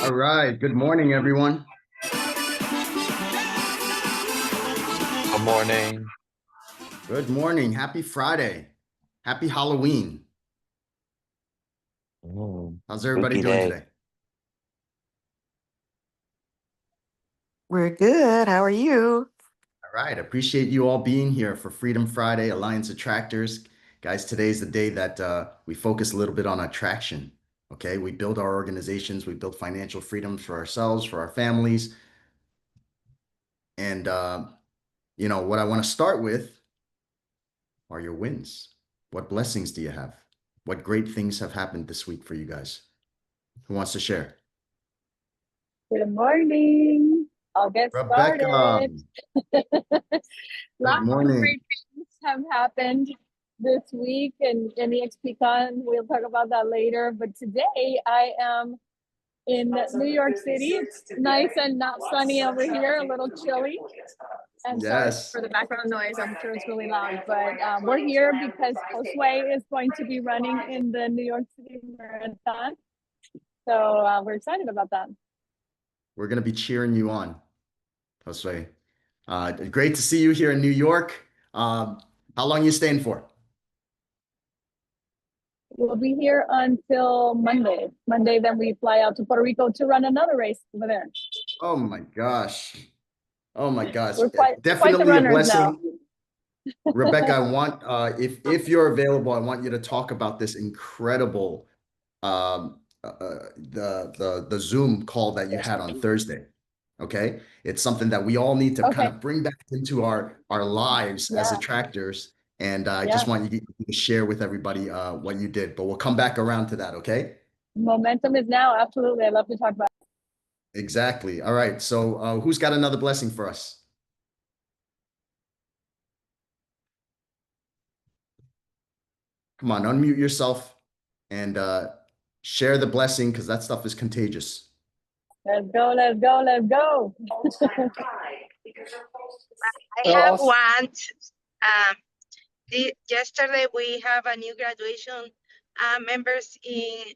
All right. Good morning, everyone. Good morning. Good morning. Happy Friday. Happy Halloween. How's everybody Spooky doing day. today? We're good. How are you? All right. Appreciate you all being here for Freedom Friday, Alliance of Tractors. Guys, today's the day that we focus a little bit on attraction. Okay. We build our organizations, we build financial freedoms for ourselves, for our families. And, what I want to start with are your wins. What blessings do you have? What great things have happened this week for you guys? Who wants to share? Good morning. I'll get Rebecca, started. good Lots of morning. great things have happened this week and in the XPCon. We'll talk about that later. But today I am in New York City. It's nice and not sunny over here, a little chilly. And sorry Yes. for the background noise. I'm sure it's really loud. But we're here because Josue is going to be running in the New York City Marathon. So we're excited about that. We're going to be cheering you on, Jose. Great to see you here in New York. How long you staying for? We'll be here until Monday. Monday, then we fly out to Puerto Rico to run another race over there. Oh my gosh. Oh my gosh. We're quite the Definitely a runners now. blessing. Rebecca, I want if you're available, I want you to talk about this incredible the Zoom call that you had on Thursday. Okay. It's something that we all need to kind Okay. of bring back into our lives as Yeah. attractors. And I Yeah. just want you to share with everybody what you did, but we'll come back around to that. Okay. Momentum is now. Absolutely. I'd love to talk about it. Exactly. All right. So who's got another blessing for us? Come on, unmute yourself and share the blessing because that stuff is contagious. Let's go, let's go, let's go. I have one. Yesterday we have a new graduation members in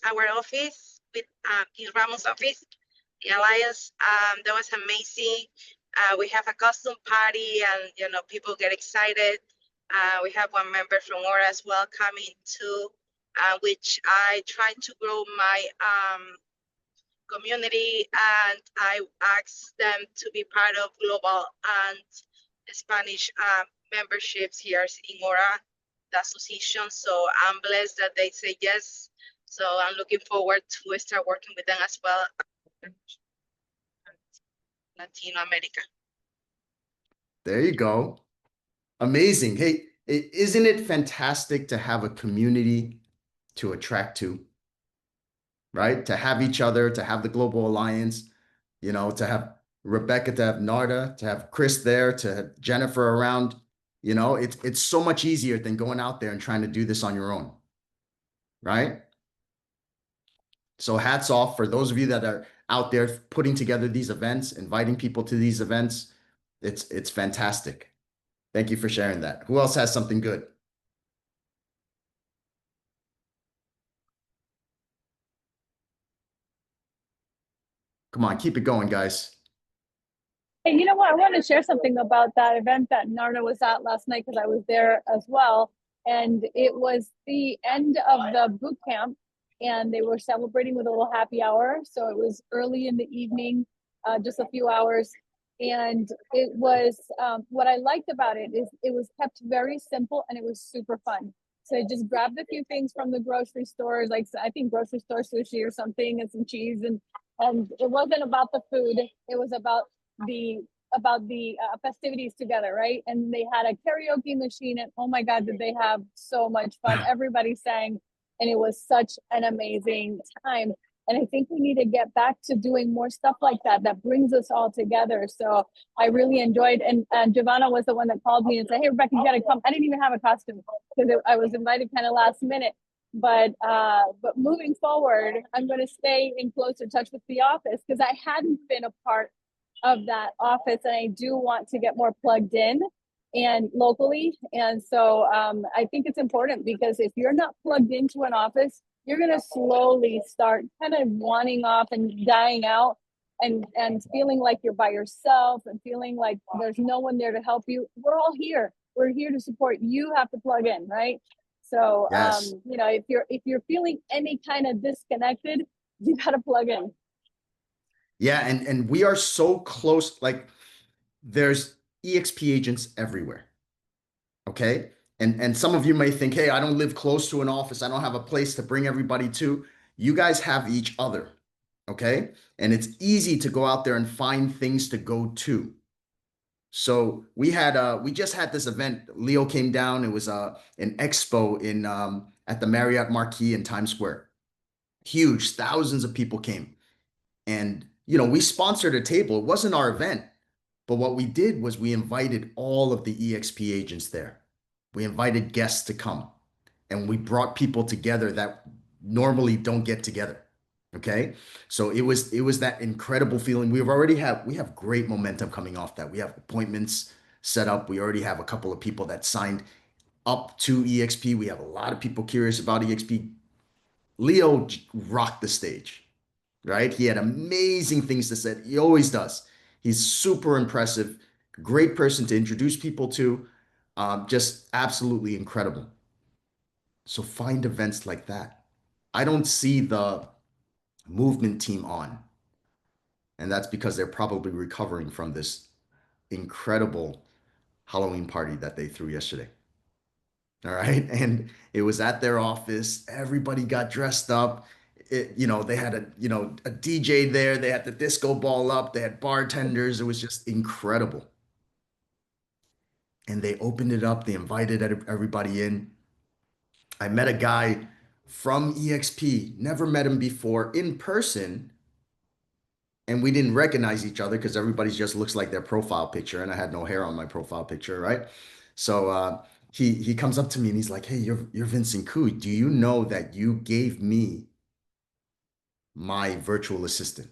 our office with in Ramos office, the Alliance. That was amazing. We have a costume party and people get excited. We have one member from Aura as well coming too, which I try to grow my community, and I asked them to be part of global and Spanish memberships here in Aura, the association. So I'm blessed that they say yes. So I'm looking forward to start working with them as well. Latino America. There you go. Amazing. Hey, isn't it fantastic to have a community to attract to, right? To have each other, to have the Global Alliance, to have Rebecca, to have Narda, to have Chris there, to have Jennifer around. It's so much easier than going out there and trying to do this on your own, right? So hats off for those of you that are out there putting together these events, inviting people to these events. It's fantastic. Thank you for sharing that. Who else has something good? Come on, keep it going, guys. Hey, you know what? I want to share something about that event that Narda was at last night because I was there as well. And it was the end of the boot camp and they were celebrating with a little happy hour. So it was early in the evening, just a few hours. And it was, what I liked about it is it was kept very simple and it was super fun. So I just grabbed a few things from the grocery stores, like I think grocery store sushi or something and some cheese. And it wasn't about the food. It was about the festivities together, right? And they had a karaoke machine, and oh my god, did they have so much fun. Everybody sang, and it was such an amazing time. And I think we need to get back to doing more stuff like that brings us all together. So I really enjoyed, and Giovanna was the one that called me and said, hey Rebecca, you gotta come. I didn't even have a costume because I was invited kind of last minute. But moving forward, I'm going to stay in closer touch with the office because I hadn't been a part of that office, and I do want to get more plugged in and locally. And so I think it's important because if you're not plugged into an office, you're going to slowly start kind of wanting off and dying out and feeling like you're by yourself and feeling like there's no one there to help you. We're all here. We're here to support. You have to plug in, right? So Yes. you know, if you're feeling any kind of disconnected, you got to plug in. Yeah, and we are so close. Like there's EXP agents everywhere. Okay. And some of you may think, hey, I don't live close to an office. I don't have a place to bring everybody to. You guys have each other. Okay. And it's easy to go out there and find things to go to. So we just had this event. Leo came down. It was an expo in at the Marriott Marquis in Times Square. Huge, thousands of people came. And we sponsored a table. It wasn't our event, but what we did was we invited all of the EXP agents there. We invited guests to come and we brought people together that normally don't get together. Okay. So it was that incredible feeling. We have great momentum coming off that. We have appointments set up. We already have a couple of people that signed up to EXP. We have a lot of people curious about EXP. Leo rocked the stage, right? He had amazing things to say. He always does. He's super impressive, great person to introduce people to, just absolutely incredible. So find events like that. I don't see the movement team on, and that's because they're probably recovering from this incredible Halloween party that they threw yesterday. All right. And it was at their office. Everybody got dressed up. They had a DJ there. They had the disco ball up. They had bartenders. It was just incredible. And they opened it up. They invited everybody in. I met a guy from EXP, never met him before in person, and we didn't recognize each other because everybody just looks like their profile picture, and I had no hair on my profile picture, right? So he comes up to me and he's like, "Hey, you're Vincent Koo. Do you know that you gave me my virtual assistant?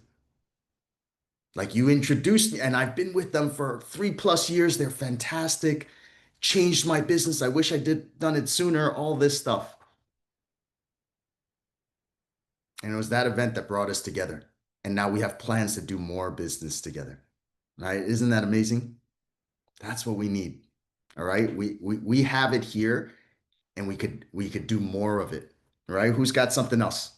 Like you introduced me, and I've been with them for 3+ years. They're fantastic. Changed my business. I wish I did done it sooner. All this stuff." And it was that event that brought us together. And now we have plans to do more business together. Right? Isn't that amazing? That's what we need. All right. We have it here and we could do more of it. All right. Who's got something else?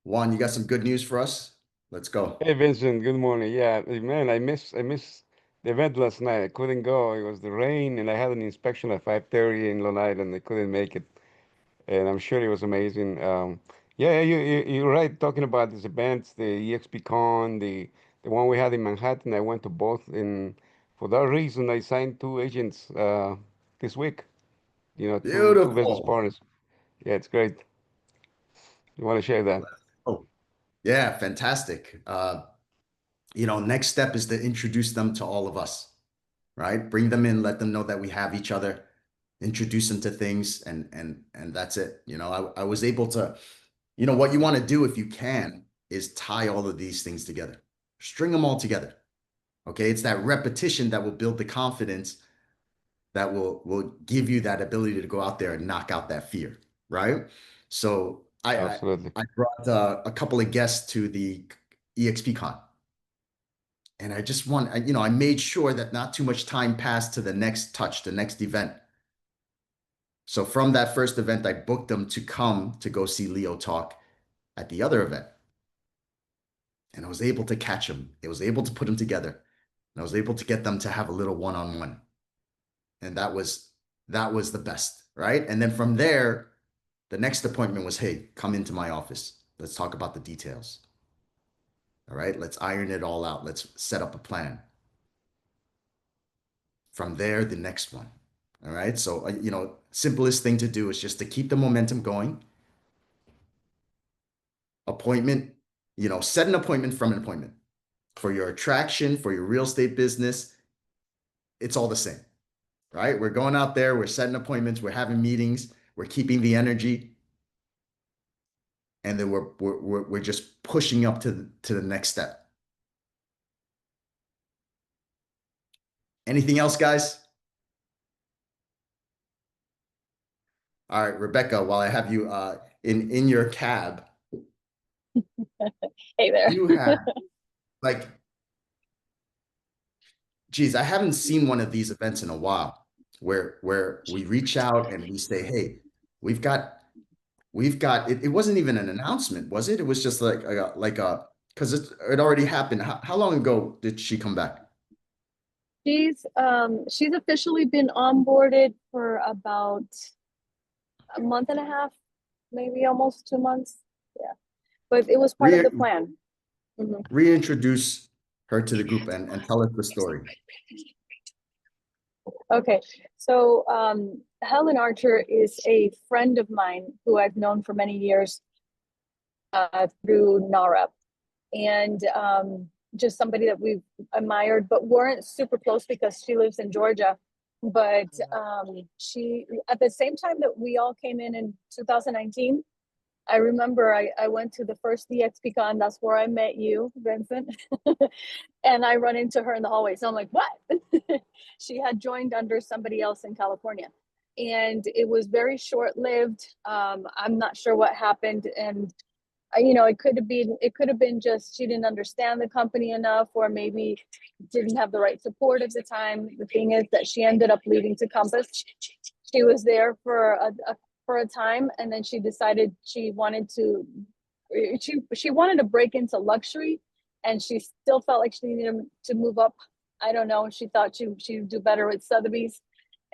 Juan, you got some good news for us? Let's go. Hey Vincent, good morning. Yeah, man, I missed the event last night. I couldn't go. It was the rain, and I had an inspection at 5:30 in Long Island. I couldn't make it, and I'm sure it was amazing. Yeah, you're right. Talking about these events, the EXP Con, the one we had in Manhattan. I went to both, and for that reason, I signed two agents this week. Two business Beautiful. partners. Yeah, it's great. You want to share that? Oh, yeah, fantastic. Next step is to introduce them to all of us, right? Bring them in, let them know that we have each other, introduce them to things, and that's it. I was able to, what you want to do if you can is tie all of these things together, string them all together. Okay, it's that repetition that will build the confidence that will give you that ability to go out there and knock out that fear, right? So I I, Absolutely. I brought a couple of guests to the EXPCon, and I just I made sure that not too much time passed to the next touch, the next event. So from that first event, I booked them to come to go see Leo talk at the other event, and I was able to catch them. I was able to put them together, and I was able to get them to have a little one-on-one, and that was the best, right? And then from there, the next appointment was, hey, come into my office. Let's talk about the details. All right, let's iron it all out. Let's set up a plan. From there, the next one. All right. So, simplest thing to do is just to keep the momentum going. Appointment, set an appointment from an appointment for your attraction, for your real estate business. It's all the same, right? We're going out there, we're setting appointments, we're having meetings, we're keeping the energy, and then we're just pushing up to the next step. Anything else, guys? All right, Rebecca, while I have you in your cab, Hey there. you had like, geez, I haven't seen one of these events in a while where we reach out and we say, hey, we've got it wasn't even an announcement, was it? It was just because it already happened. How long ago did she come back? She's officially been onboarded for about a month and a half, maybe almost 2 months. Yeah, but it was part of Re the plan. Mhm. Reintroduce her to the group and tell us the story. Okay, so Helen Archer is a friend of mine who I've known for many years through NARA, and just somebody that we've admired, but weren't super close because she lives in Georgia. But she, at the same time that we all came in 2019, I remember I went to the first DXPCon. That's where I met you, Vincent. And I run into her in the hallway. So I'm like, what? She had joined under somebody else in California. And it was very short lived. I'm not sure what happened. And it could have been just she didn't understand the company enough, or maybe didn't have the right support at the time. The thing is that she ended up leaving to Compass. She was there for a time, and then she decided she wanted to break into luxury, and she still felt like she needed to move up. I don't know. She thought she'd do better with Sotheby's,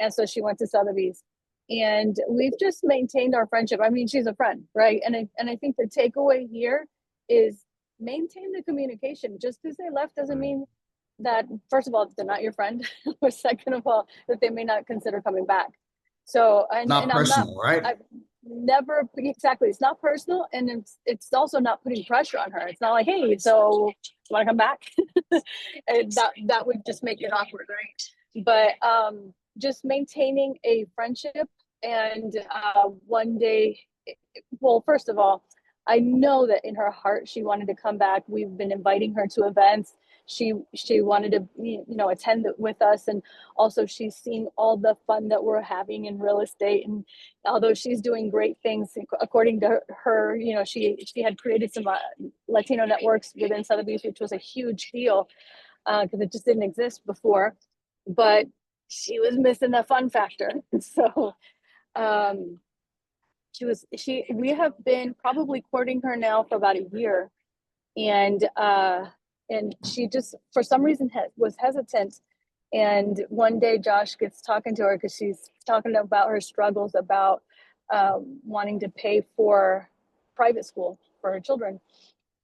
and so she went to Sotheby's. And we've just maintained our friendship. I mean, she's a friend, right? And I think the takeaway here is maintain the communication. Just because they left doesn't mean that, first of all, they're not your friend, or second of all, that they may not consider coming back. So, Not and I'm not, personal, right? I've never, exactly, it's not personal, and it's also not putting pressure on her. It's not like, hey, so you want to come back? And that would just make it awkward, right? But just maintaining a friendship. And one day, well, first of all, I know that in her heart she wanted to come back. We've been inviting her to events. She wanted to attend with us, and also she's seen all the fun that we're having in real estate. And although she's doing great things according to her, she had created some Latino networks within Sotheby's, which was a huge deal because it just didn't exist before. But she was missing the fun factor. So um we have been probably courting her now for about a year. And she just for some reason was hesitant. And one day Josh gets talking to her because she's talking about her struggles about wanting to pay for private school for her children.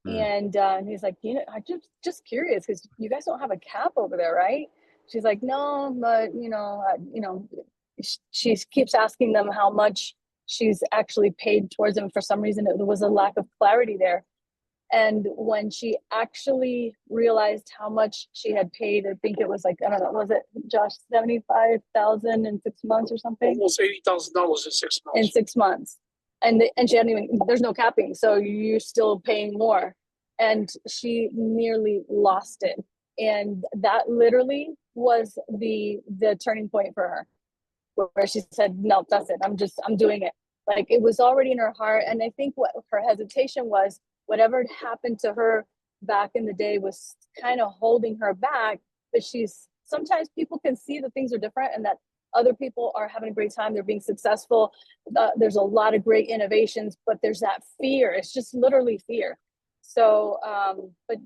Mm. And he's like, I'm just curious because you guys don't have a cap over there, right? She's like, no, but she keeps asking them how much she's actually paid towards them. For some reason, there was a lack of clarity there. And when she actually realized how much she had paid, I think it was like, I don't know, was it, Josh, 75,000 in 6 months or something? Almost $80,000 in 6 months. In 6 months. And she hadn't even, there's no capping, so you're still paying more. And she nearly lost it. And that literally was the turning point for her, where she said, no, that's it. I'm doing it. Like, it was already in her heart. And I think what her hesitation was, whatever had happened to her back in the day was kind of holding her back. But sometimes people can see that things are different, and that other people are having a great time. They're being successful. There's a lot of great innovations, but there's that fear. It's just literally fear. So, but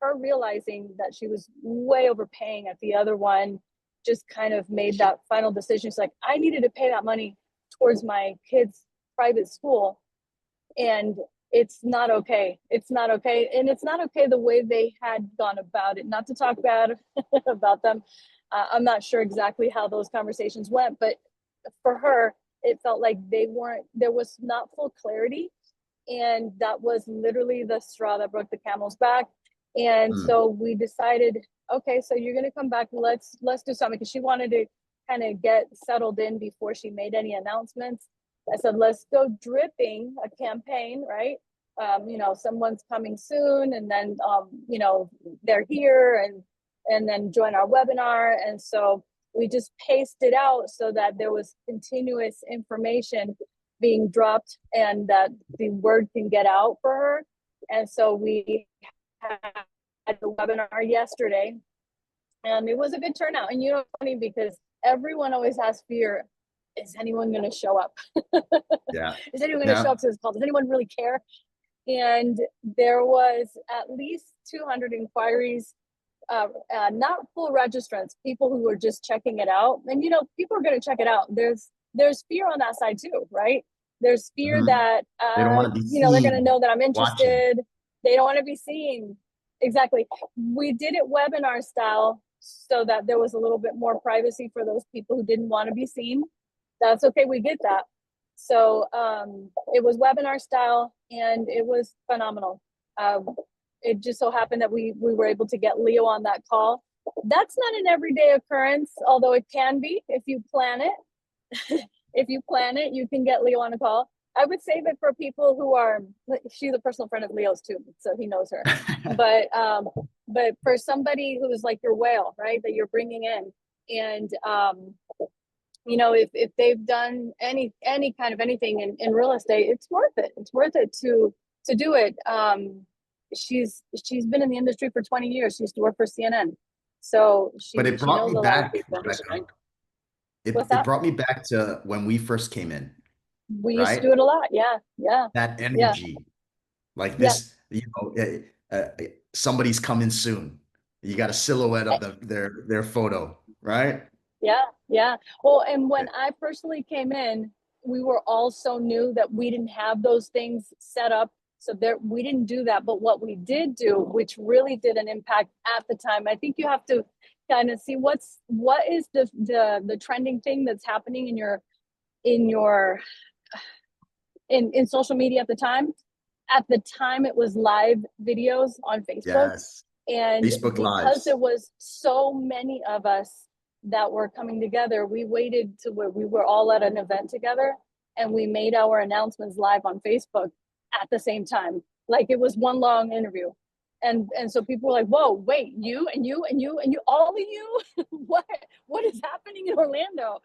her realizing that she was way overpaying at the other one just kind of made that final decision. She's like, I needed to pay that money towards my kids' private school, and it's not okay. It's not okay. And it's not okay the way they had gone about it. Not to talk bad about them. I'm not sure exactly how those conversations went, but for her, it felt like there was not full clarity. And that was literally the straw that broke the camel's back. And Mm. so we decided, okay, so you're going to come back. Let's do something, because she wanted to kind of get settled in before she made any announcements. I said, let's go dripping a campaign, right? Someone's coming soon, and then they're here, and then join our webinar. And so we just paced it out so that there was continuous information being dropped and that the word can get out for her. And so we had a webinar yesterday, and it was a good turnout. And it's funny because everyone always has fear. Is anyone going to show up? Yeah. Is anyone going to show up to this call? Does anyone really care? And there was at least 200 inquiries, not full registrants, people who were just checking it out. And people are going to check it out. There's fear on that side too, right? There's fear that They don't want to be they're going to seen know that I'm watching. interested. They don't want to be seen. Exactly. We did it webinar style so that there was a little bit more privacy for those people who didn't want to be seen. That's okay. We get that. So it was webinar style, and it was phenomenal. It just so happened that we were able to get Leo on that call. That's not an everyday occurrence, although it can be if you plan it. If you plan it, you can get Leo on a call. I would save it for people who are. She's a personal friend of Leo's too, so he knows her. But for somebody who's like your whale, right, that you're bringing in, and if they've done any kind of anything in real estate, it's worth it. It's worth it to do it. She's been in the industry for 20 years. She used to work for CNN, so But it she brought knows me a lot of back, people. Rebecca. What's It that? brought me back to when we first came in, We used to right? do it a lot. Yeah, yeah, That yeah, energy, like yeah. this, somebody's coming soon. You got a silhouette of their photo, right? Yeah, yeah. Well, and when I personally came in, we were all so new that we didn't have those things set up. So we didn't do that. But what we did do, which really did an impact at the time, I think you have to kind of see what is the trending thing that's happening in social media at the time. At the time, it was live videos on Facebook. Yes. And Facebook because Lives. there was so many of us that were coming together, we waited to where we were all at an event together, and we made our announcements live on Facebook at the same time. Like it was one long interview. And so people were like, whoa, wait, you and you and you and you, all of you? what is happening in Orlando?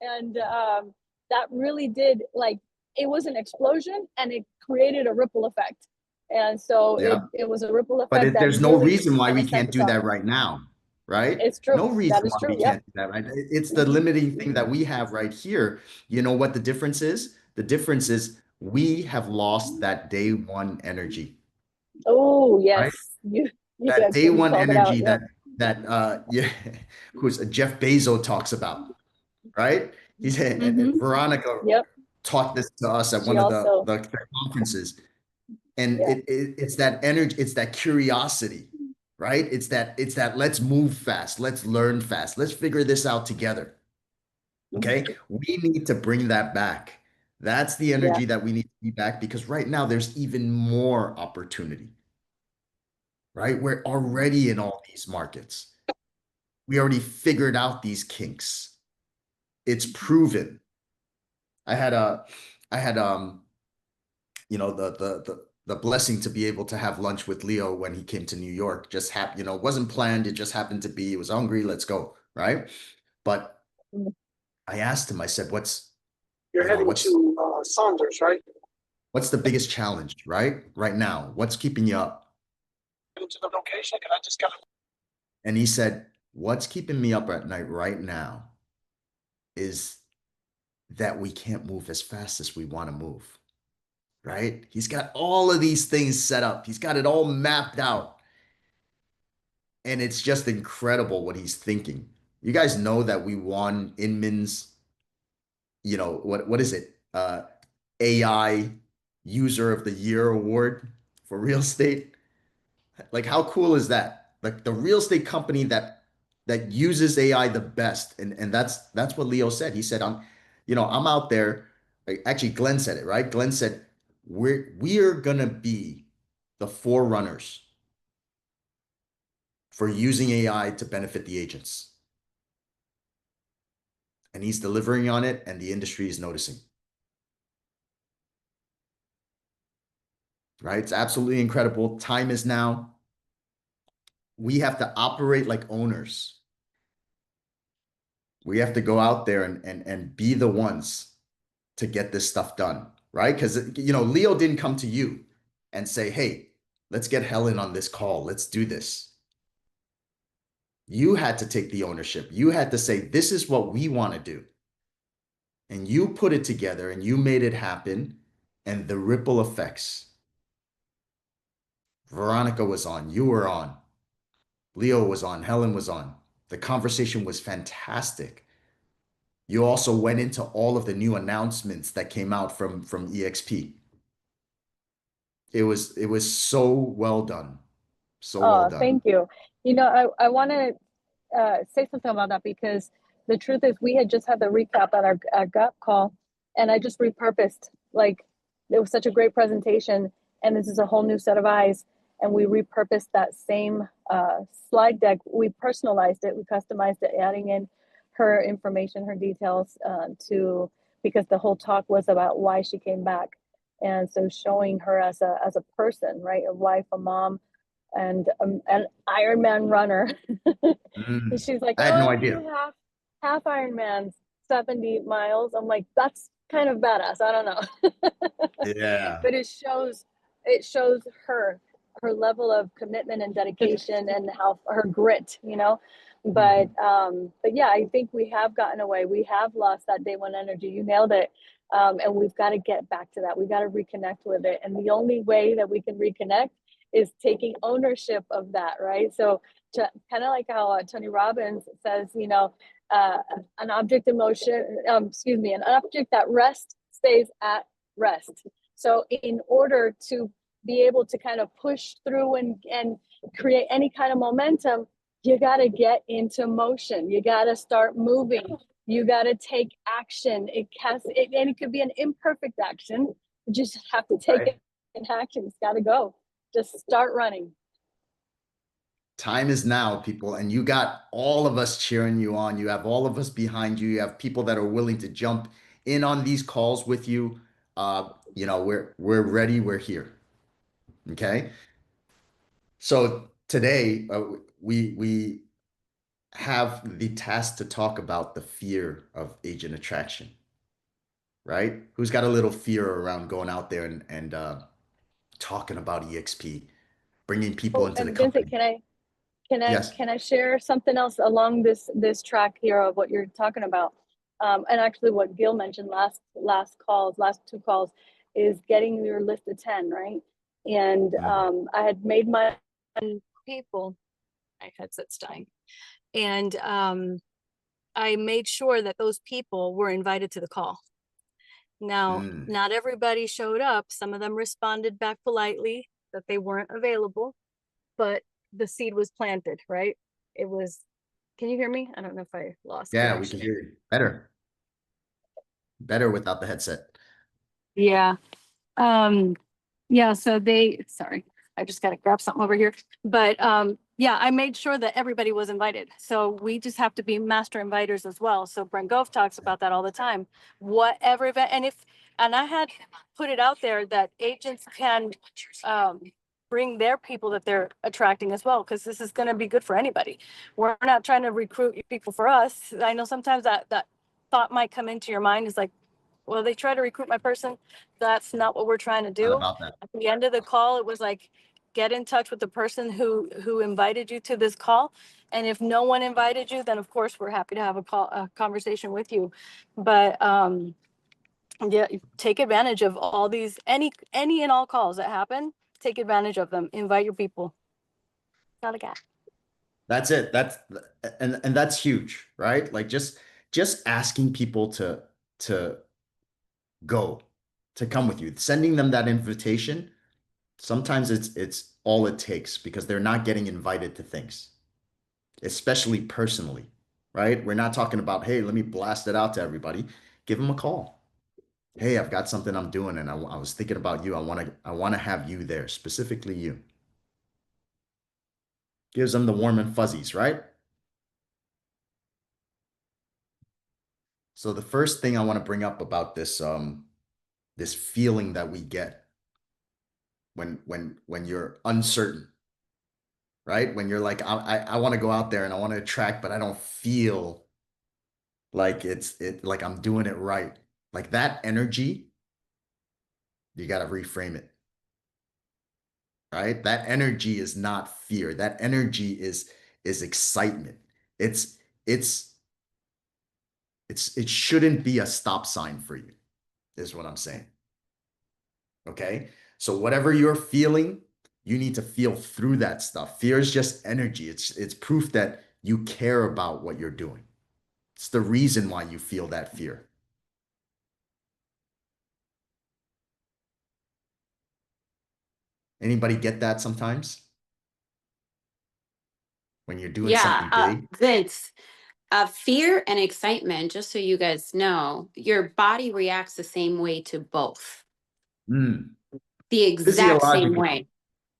And that really did, like, it was an explosion, and it created a ripple effect. And so Yeah. it was a ripple But effect that there's no really reason why kind we of set can't the do tone. that right now, right? It's true. No reason That is why true. we Yep. can't do that, right? It's the limiting thing that we have right here. You know what the difference is? The difference is we have lost that day one energy, Oh, right? yes. You That day you one called it out. energy Yep. yeah, who's Jeff Bezos talks about, right? He's and Mm-hmm. Veronica Yep. taught this to us at She one of also, the conferences. And yeah. it's that energy, it's that curiosity, right? It's that let's move fast, let's learn fast, let's figure this out together. Okay. We need to bring that back. That's the Yeah. energy that we need to be back, because right now there's even more opportunity, right? We're already in all these markets. We already figured out these kinks. It's proven. I had a, I had the blessing to be able to have lunch with Leo when he came to New York. Just happened, it wasn't planned. It just happened to be. He was hungry. Let's go, right? But I asked him. I said, You're heading what's to Saunders, right? what's the biggest challenge, right now? What's keeping you up? Heading to the location, because I just got. And he said, what's keeping me up at night right now is that we can't move as fast as we want to move. Right? He's got all of these things set up. He's got it all mapped out. And it's just incredible what he's thinking. You guys know that we won Inman's, what is it? AI User of the Year award for real estate. Like, how cool is that? Like the real estate company that uses AI the best. And that's what Leo said. He said, I'm out there. Actually, Glenn said it, right? Glenn said, we're gonna be the forerunners for using AI to benefit the agents. And he's delivering on it, and the industry is noticing. Right? It's absolutely incredible. Time is now. We have to operate like owners. We have to go out there and be the ones to get this stuff done, right? Because, Leo didn't come to you and say, hey, let's get Helen on this call. Let's do this. You had to take the ownership. You had to say, this is what we want to do. And you put it together and you made it happen. And the ripple effects. Veronica was on, you were on, Leo was on, Helen was on. The conversation was fantastic. You also went into all of the new announcements that came out from EXP. It was so well done. So well Oh, done. thank you. I want to say something about that because the truth is we had just had the recap at our gut call, and I just repurposed. Like, it was such a great presentation, and this is a whole new set of eyes, and we repurposed that same slide deck. We personalized it, we customized it, adding in her information, her details, to because the whole talk was about why she came back, and so showing her as a person, right, a wife, a mom, and an Ironman runner. And she's like, I had "Oh, no I do idea. half Ironmans, 70 miles." I'm like, "That's kind of badass." I don't know. Yeah. But it shows her level of commitment and dedication and how her grit, but yeah, I think we have gotten away. We have lost that day one energy. You nailed it. And we've got to get back to that. We got to reconnect with it, and the only way that we can reconnect is taking ownership of that, right? So, kind of like how Tony Robbins says, uh, an object in motion, excuse me, an object that rests stays at rest. So in order to be able to kind of push through and create any kind of momentum, you got to get into motion. You got to start moving. You got to take action. And it could be an imperfect action. You just have to take Right. it in action. It's got to go. Just start running. Time is now, people, and you got all of us cheering you on. You have all of us behind you. You have people that are willing to jump in on these calls with you. We're ready. We're here. Okay. So today, we have the task to talk about the fear of agent attraction, right? Who's got a little fear around going out there and talking about EXP, bringing people Oh, into the and Vincent, company? can I Yes. can I share something else along this track here of what you're talking about? And actually, what Gil mentioned last two calls, is getting your list of 10, right? And Mhm. I had made my people. My headset's dying, and I made sure that those people were invited to the call. Now, Mm. not everybody showed up. Some of them responded back politely that they weren't available, but the seed was planted, right? It was, can you hear me? I don't know if I lost Yeah, we can connection. hear you better. Better without the headset. Yeah. Um, yeah, so sorry, I just gotta grab something over here. But yeah, I made sure that everybody was invited. So we just have to be master inviters as well. So Brent Gove talks about that all the time. Whatever event, and I had put it out there that agents can um bring their people that they're attracting as well, because this is gonna be good for anybody. We're not trying to recruit people for us. I know sometimes that thought might come into your mind, is like, well, they try to recruit my person. That's not what we're trying to Not do. about that. At the end of the call, it was like, get in touch with the person who invited you to this call. And if no one invited you, then of course we're happy to have a conversation with you. But yeah, take advantage of all these, any and all calls that happen. Take advantage of them. Invite your people. Not a cat. That's it. And that's huge, right? Like just asking people to go, to come with you, sending them that invitation. Sometimes it's all it takes because they're not getting invited to things, especially personally, right? We're not talking about, hey, let me blast it out to everybody. Give them a call. Hey, I've got something I'm doing, and I was thinking about you. I want to have you there, specifically you. Gives them the warm and fuzzies, right? So the first thing I want to bring up about this feeling that we get when you're uncertain, right? When you're like, I want to go out there and I want to attract, but I don't feel like like I'm doing it right. Like that energy, you got to reframe it, right? That energy is not fear. That energy is excitement. It's it's it shouldn't be a stop sign for you, is what I'm saying. Okay? So whatever you're feeling, you need to feel through that stuff. Fear is just energy. It's proof that you care about what you're doing. It's the reason why you feel that fear. Anybody get that sometimes when you're doing Yeah, something big? Vince, fear and excitement, just so you guys know, your body reacts the same way to both. Mm. The exact same Physiologically. way.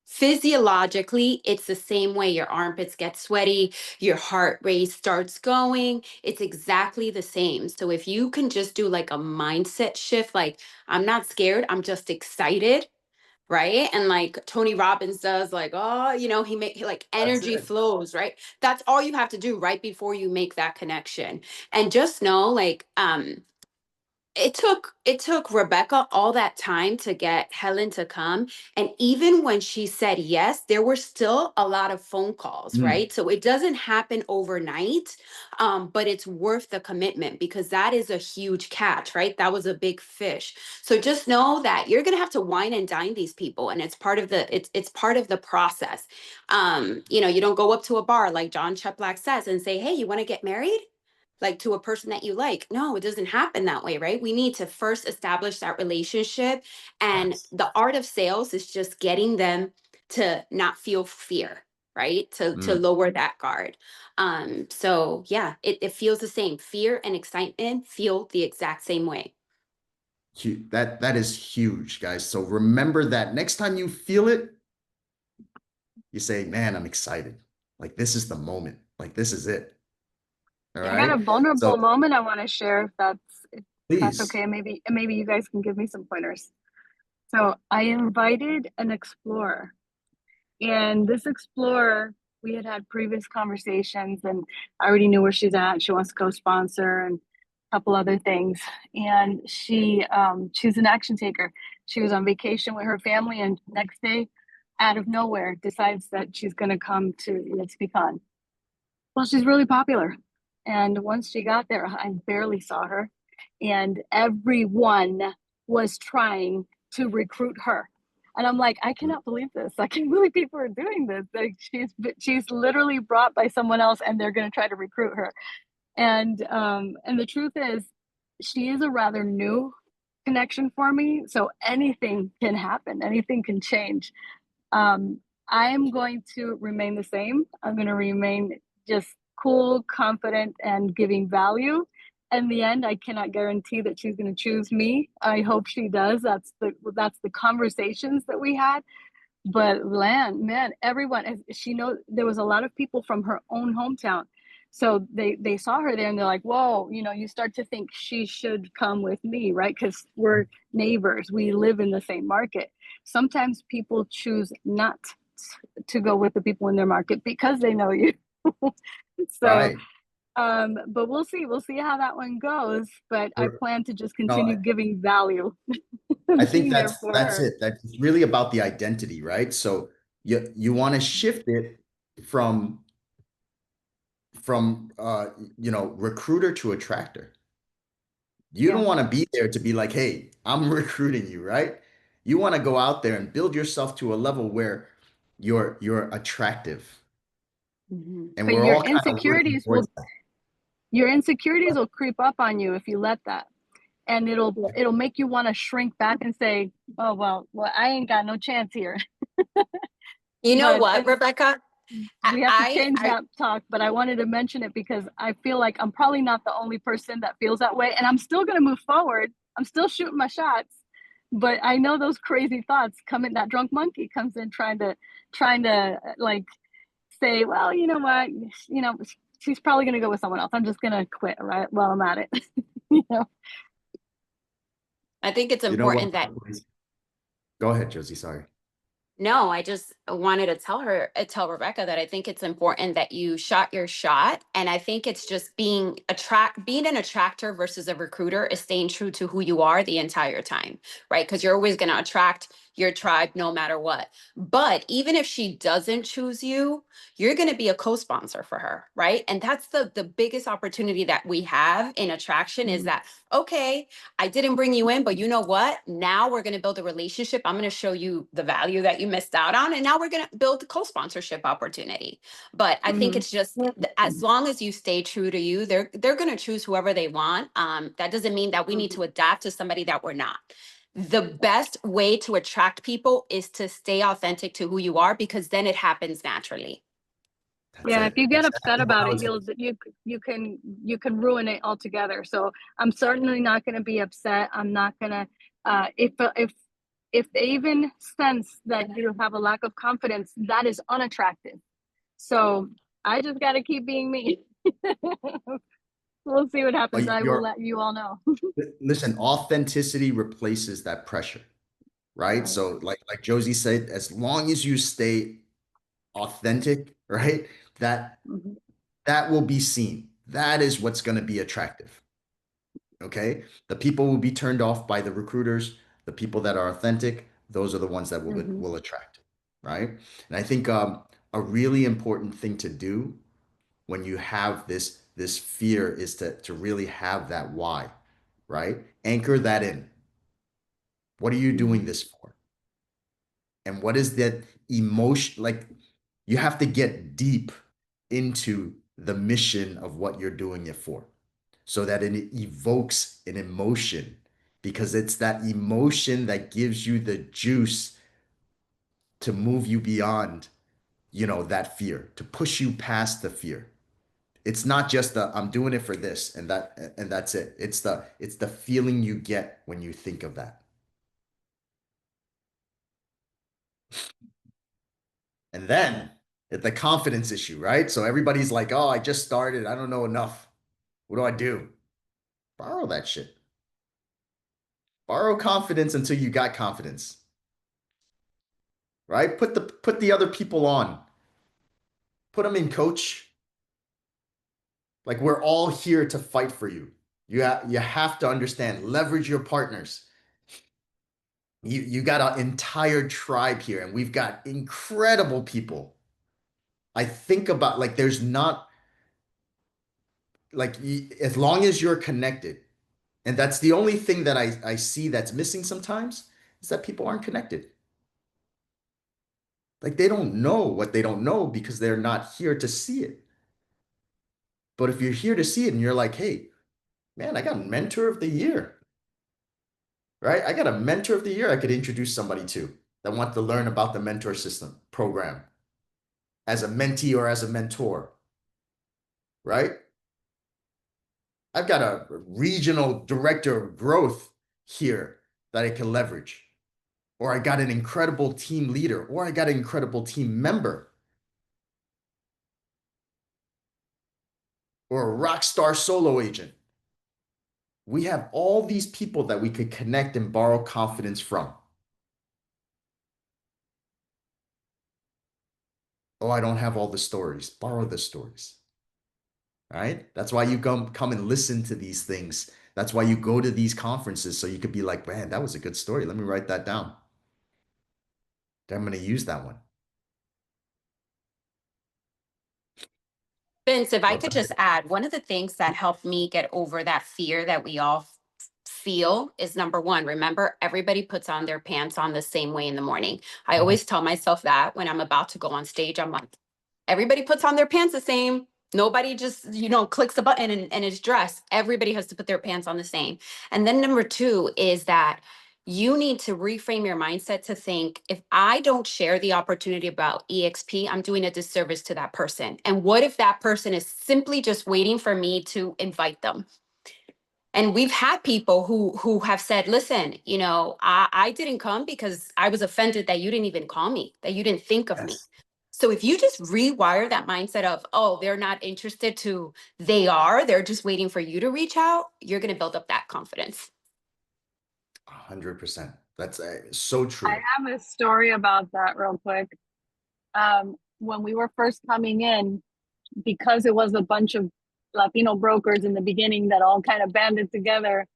Physiologically, it's the same way. Your armpits get sweaty, your heart rate starts going. It's exactly the same. So if you can just do like a mindset shift, like, I'm not scared, I'm just excited, right? And like Tony Robbins does, like, oh, like That's energy it. flows, right? That's all you have to do right before you make that connection. And just know, like, it took Rebecca all that time to get Helen to come. And even when she said yes, there were still a lot of phone calls, Mm. right? So it doesn't happen overnight, but it's worth the commitment because that is a huge catch, right? That was a big fish. So just know that you're gonna have to wine and dine these people, and it's part of it's part of the process. You don't go up to a bar like John Cheplack says and say, "Hey, you want to get married?" Like to a person that you like. No, it doesn't happen that way, right? We need to first establish that relationship. And Yes. the art of sales is just getting them to not feel fear, right? To Mm. lower that guard. So yeah, it feels the same. Fear and excitement feel the exact same way. That is huge, guys. So remember that next time you feel it, you say, man, I'm excited. Like this is the moment. Like this is it. All I got a right. So vulnerable moment I want to share if that's please. okay. Maybe you guys can give me some pointers. So I invited an explorer, and this explorer, we had had previous conversations, and I already knew where she's at. She wants to co-sponsor and a couple other things. And she's an action taker. She was on vacation with her family, and next day, out of nowhere, decides that she's going to come to speak on. Well, she's really popular. And once she got there, I barely saw her. And everyone was trying to recruit her. And I'm like, I cannot believe this. I can't believe people are doing this. Like she's literally brought by someone else and they're gonna try to recruit her. And the truth is she is a rather new connection for me. So anything can happen, anything can change. um, I am going to remain the same. I'm going to remain just cool, confident, and giving value. In the end, I cannot guarantee that she's going to choose me. I hope she does. That's the conversations that we had. But man, everyone, she knows there was a lot of people from her own hometown. So they saw her there and they're like, whoa, you start to think she should come with me, right? Because we're neighbors, we live in the same market. Sometimes people choose not to go with the people in their market because they know you. So, Right. but we'll see how that one goes. But I Or- plan to just No, continue giving value, I think being there for that's her. it. That's really about the identity, right? So you want to shift it from recruiter to attractor. You Yeah. don't want to be there to be like, hey, I'm recruiting you, right? You want to go out there and build yourself to a level where you're attractive. Mhm. And But we're all kind of working towards that. your insecurities will creep up on you if you let that, and it'll make you want to shrink back and say, oh well, I ain't got no chance here. You know But what, Rebecca? we have to change I that talk. But I wanted to mention it because I feel like I'm probably not the only person that feels that way, and I'm still going to move forward. I'm still shooting my shots, but I know those crazy thoughts come in. That drunk monkey comes in trying to like say, well, you know what, she's probably going to go with someone else. I'm just going to quit right while I'm at it. you know I think it's You know what? important that Go ahead, Josie. Sorry. No, I just wanted to tell Rebecca that I think it's important that you shot your shot. And I think it's just being an attractor versus a recruiter is staying true to who you are the entire time, right? Because you're always going to attract your tribe no matter what. But even if she doesn't choose you, you're going to be a co-sponsor for her, right? And that's the biggest opportunity that we have in attraction is that, okay, I didn't bring you in, but you know what? Now we're going to build a relationship. I'm going to show you the value that you missed out on. And now we're going to build a co-sponsorship opportunity. But I think it's just as long as you stay true to you, they're going to choose whoever they want. That doesn't mean that we need to adapt to somebody that we're not. The best way to attract people is to stay authentic to who you are, because then it happens naturally. That's Yeah, it. if you get upset Exactly what about I it, was you can ruin it altogether. So I'm certainly not going to be upset. I'm not going to if they even sense that you have a lack of confidence, that is unattractive. So I just got to keep being me. We'll see what happens. I will let you all know. Listen, authenticity replaces that pressure, right? Right. So like Josie said, as long as you stay authentic, right? That Mhm. that will be seen. That is what's going to be attractive. Okay? The people will be turned off by the recruiters. The people that are authentic, those are the ones that will attract, right? And I think a really important thing to do when you have this fear is to really have that why, right? Anchor that in. What are you doing this for? And what is that emotion? Like you have to get deep into the mission of what you're doing it for so that it evokes an emotion because it's that emotion that gives you the juice to move you beyond, that fear, to push you past the fear. It's not just the I'm doing it for this and that's it. It's the feeling you get when you think of that. And then the confidence issue, right? So everybody's like, "Oh, I just started. I don't know enough. What do I do?" Borrow that shit. Borrow confidence until you got confidence, right? Put the other people on. Put them in, coach. Like we're all here to fight for you. You have to understand, leverage your partners. You got an entire tribe here, and we've got incredible people. I think about like there's not like as long as you're connected, and that's the only thing that I see that's missing sometimes is that people aren't connected. Like they don't know what they don't know because they're not here to see it. But if you're here to see it and you're like, hey, man, I got mentor of the year, right? I got a mentor of the year I could introduce somebody to that want to learn about the mentor system program as a mentee or as a mentor, right? I've got a regional director of growth here that I can leverage. Or I got an incredible team leader, or I got an incredible team member, or a rock star solo agent. We have all these people that we could connect and borrow confidence from. Oh, I don't have all the stories. Borrow the stories. Right? That's why you come and listen to these things. That's why you go to these conferences so you could be like, man, that was a good story. Let me write that down. Then I'm going to use that one. Vince, if I Well, could just add, one of the things that helped me get over that fear that we all feel is number one, remember, everybody puts on their pants on the same way in the morning. I always tell myself that when I'm about to go on stage, I'm like, everybody puts on their pants the same. Nobody just, clicks a button and is dressed. Everybody has to put their pants on the same. And then number two is that you need to reframe your mindset to think, if I don't share the opportunity about EXP, I'm doing a disservice to that person. And what if that person is simply just waiting for me to invite them? And we've had people who have said, listen, I didn't come because I was offended that you didn't even call me, that you didn't think of me. yes, So if you just rewire that mindset of, oh, they're not interested to, they're just waiting for you to reach out, you're going to build up that confidence. 100%. That's so I true. have a story about that real quick. When we were first coming in, because it was a bunch of Latino brokers in the beginning that all kind of banded together,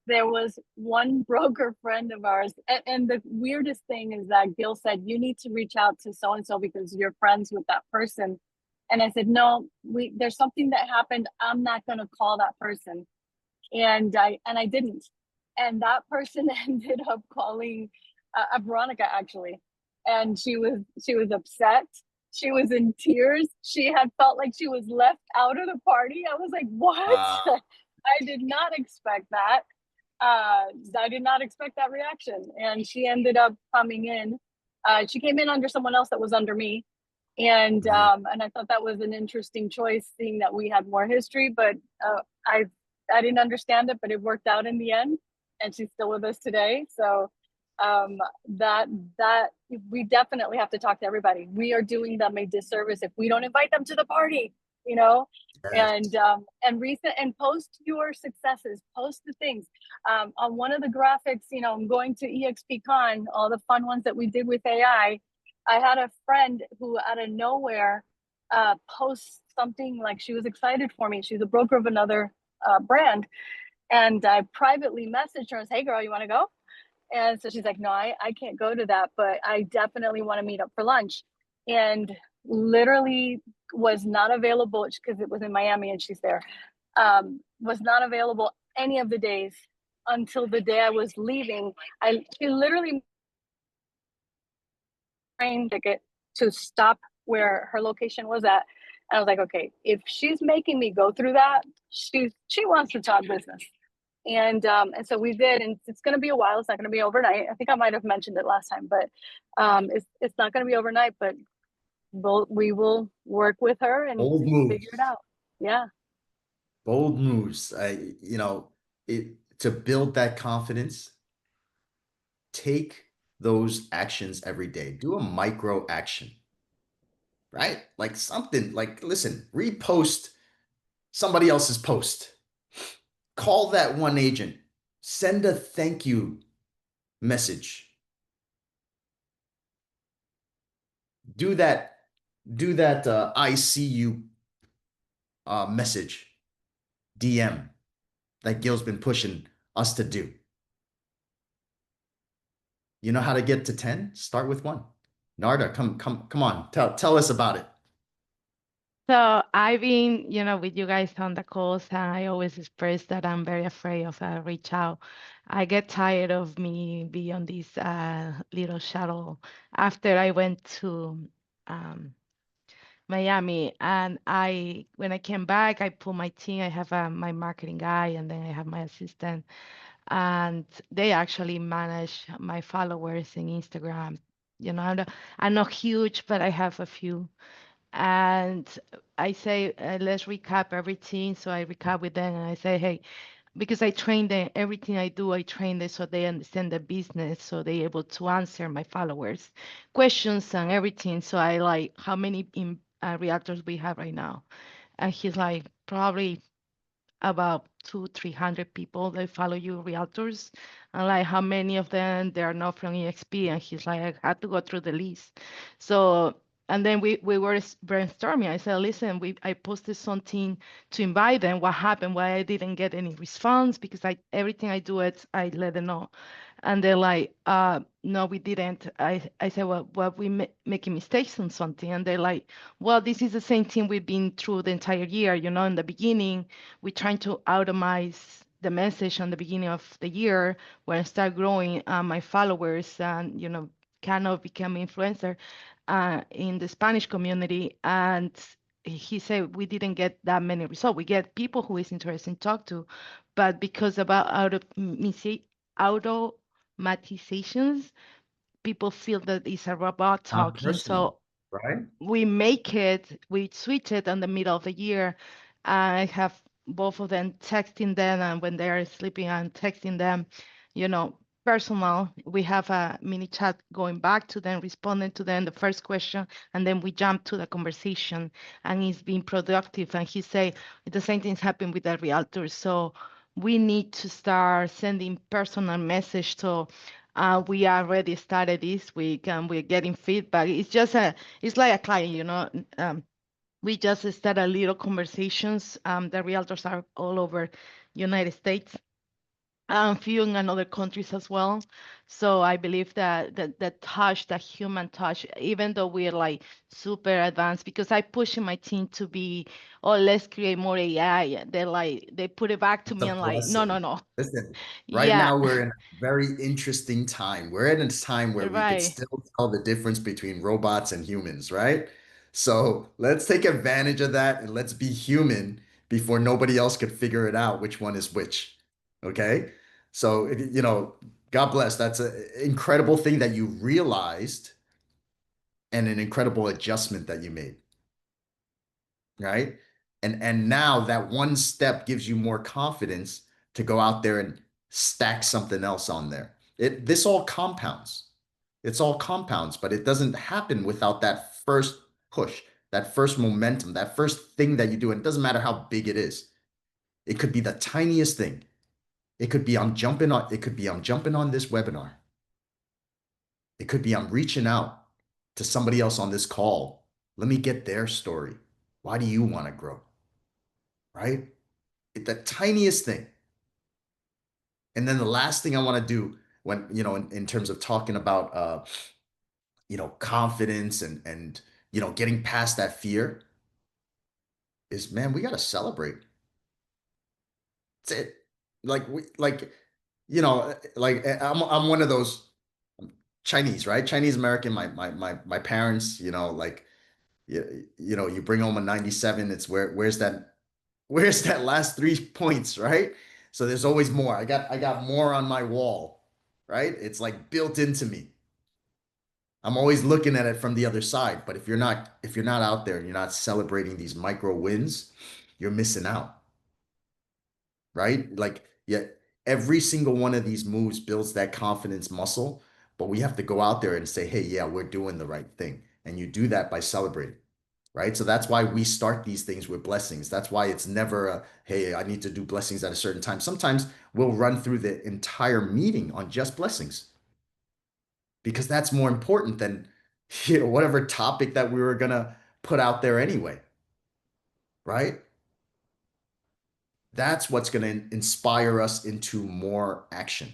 there was one broker friend of ours. And the weirdest thing is that Gil said, you need to reach out to so and so because you're friends with that person. And I said, no, there's something that happened. I'm not going to call that person. And I didn't. And that person ended up calling Veronica actually, and she was upset. She was in tears. She had felt like she was left out of the party. I was like, what? Uh, I did not expect that. I did not expect that reaction. And she ended up coming in. She came in under someone else that was under me, and I thought that was an interesting choice, seeing that we had more history. But I I didn't understand it, but it worked out in the end, and she's still with us today. So um, that we definitely have to talk to everybody. We are doing them a disservice if we don't invite them to the party, you know. yes. And recent and post your successes, post the things. On one of the graphics, I'm going to EXPCon, all the fun ones that we did with AI. I had a friend who out of nowhere posts something like she was excited for me. She's a broker of another brand. And I privately messaged her and said, hey girl, you want to go? And so she's like, no, I can't go to that, but I definitely want to meet up for lunch. And literally was not available because it was in Miami and she's there. Was not available any of the days until the day I was leaving. She literally train ticket to stop where her location was at. And I was like, okay, if she's making me go through that, she wants to talk business. And so we did, and it's going to be a while. It's not going to be overnight. I think I might have mentioned it last time, but it's not going to be overnight. But we will work with her and Bold figure it moves. out. Yeah. Bold moves. To build that confidence, take those actions every day. Do a micro action, right? Like something like, listen, repost somebody else's post. Call that one agent. Send a thank you message. Do that. Do that. I see you message, DM that Gil's been pushing us to do. You know how to get to 10? Start with one. Narda, come on. Tell us about it. So I've been, with you guys on the calls, and I always express that I'm very afraid of reach out. I get tired of me being on this little shuttle. After I went to um, Miami, and when I came back, I put my team. I have my marketing guy, and then I have my assistant, and they actually manage my followers in Instagram. I'm not huge, but I have a few. And I say, let's recap everything. So I recap with them and I say, hey, because I train them, everything I do, I train them so they understand the business, so they're able to answer my followers' questions and everything. So I like, how many reactors we have right now? And he's like, probably about 300 people that follow you realtors, and like how many of them they are not from EXP. And he's like, I had to go through the list. So and then we were brainstorming. I said, listen, I posted something to invite them. What happened? Why I didn't get any response? Because everything I do it, I let them know. And they're like, no, we didn't. I said, well, we making mistakes on something. And they're like, well, this is the same thing we've been through the entire year. In the beginning, we're trying to automate the message on the beginning of the year when I start growing my followers and, kind of become influencer in the Spanish community. And he said we didn't get that many results. We get people who is interested in talk to, but because about automatizations, people feel that it's a robot Not talking. personal, So right? we switch it in the middle of the year. I have both of them texting them, and when they're sleeping, I'm texting them, personal. We have a mini chat going back to them, responding to them the first question, and then we jump to the conversation, and it's been productive. And he say the same thing's happened with the realtors. So we need to start sending personal message. So We already started this week and we're getting feedback. It's like a client, we just started little conversations. The realtors are all over United States, few in other countries as well. So I believe that the touch, the human touch, even though we're like super advanced, because I push in my team to be, oh, let's create more AI. They put it back to It's me a and like, no, no, blessing. no. Listen, right Yeah, now we're in a very interesting time. We're in a time where we could right. still tell the difference between robots and humans, right? So let's take advantage of that and let's be human before nobody else could figure it out which one is which. Okay? So, God bless. That's an incredible thing that you realized and an incredible adjustment that you made, right? And now that one step gives you more confidence to go out there and stack something else on there. This all compounds. It's all compounds, but it doesn't happen without that first push, that first momentum, that first thing that you do. And it doesn't matter how big it is. It could be the tiniest thing. It could be I'm jumping on this webinar. It could be I'm reaching out to somebody else on this call. Let me get their story. Why do you want to grow? Right? The tiniest thing. And then the last thing I want to do when, in terms of talking about, confidence and, getting past that fear is, man, we got to celebrate. That's it. I'm one of those Chinese, right? Chinese American, my parents, you bring home a 97, it's where's that last 3 points, right? So there's always more. I got more on my wall, right? It's like built into me. I'm always looking at it from the other side. But if you're not out there and you're not celebrating these micro wins, you're missing out, right? Like, yeah, every single one of these moves builds that confidence muscle, but we have to go out there and say, hey, yeah, we're doing the right thing. And you do that by celebrating. Right. So that's why we start these things with blessings. That's why it's never hey, I need to do blessings at a certain time. Sometimes we'll run through the entire meeting on just blessings because that's more important than whatever topic that we were gonna put out there anyway. Right. That's what's gonna inspire us into more action.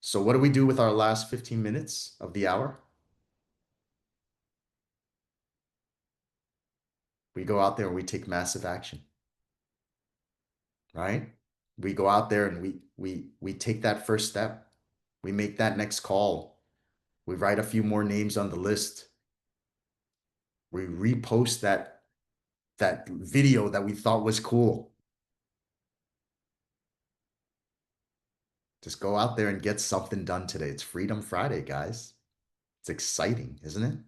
So what do we do with our last 15 minutes of the hour? We go out there and we take massive action. Right? We go out there and we take that first step. We make that next call. We write a few more names on the list. We repost that video that we thought was cool. Just go out there and get something done today. It's Freedom Friday, guys. It's exciting, isn't it?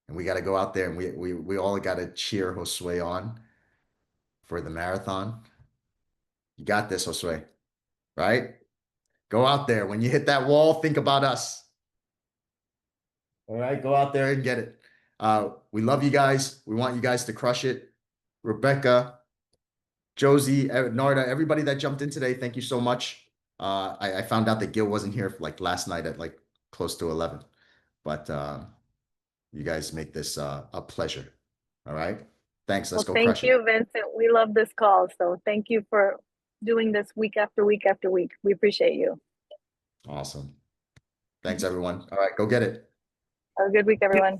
And we got to go out there and we all got to cheer Josue on for the marathon. You got this, Josue, right? Go out there. When you hit that wall, think about us. All right, go out there and get it. We love you guys. We want you guys to crush it. Rebecca, Josie, Narda, everybody that jumped in today, thank you so much. I found out that Gil wasn't here like last night at like close to 11, but you guys make this a pleasure. All right, thanks. Let's Well, go thank crush it. you, Vincent. We love this call. So thank you for doing this week after week after week. We appreciate you. Awesome. Thanks, everyone. All right, go get it. Have a good week, everyone.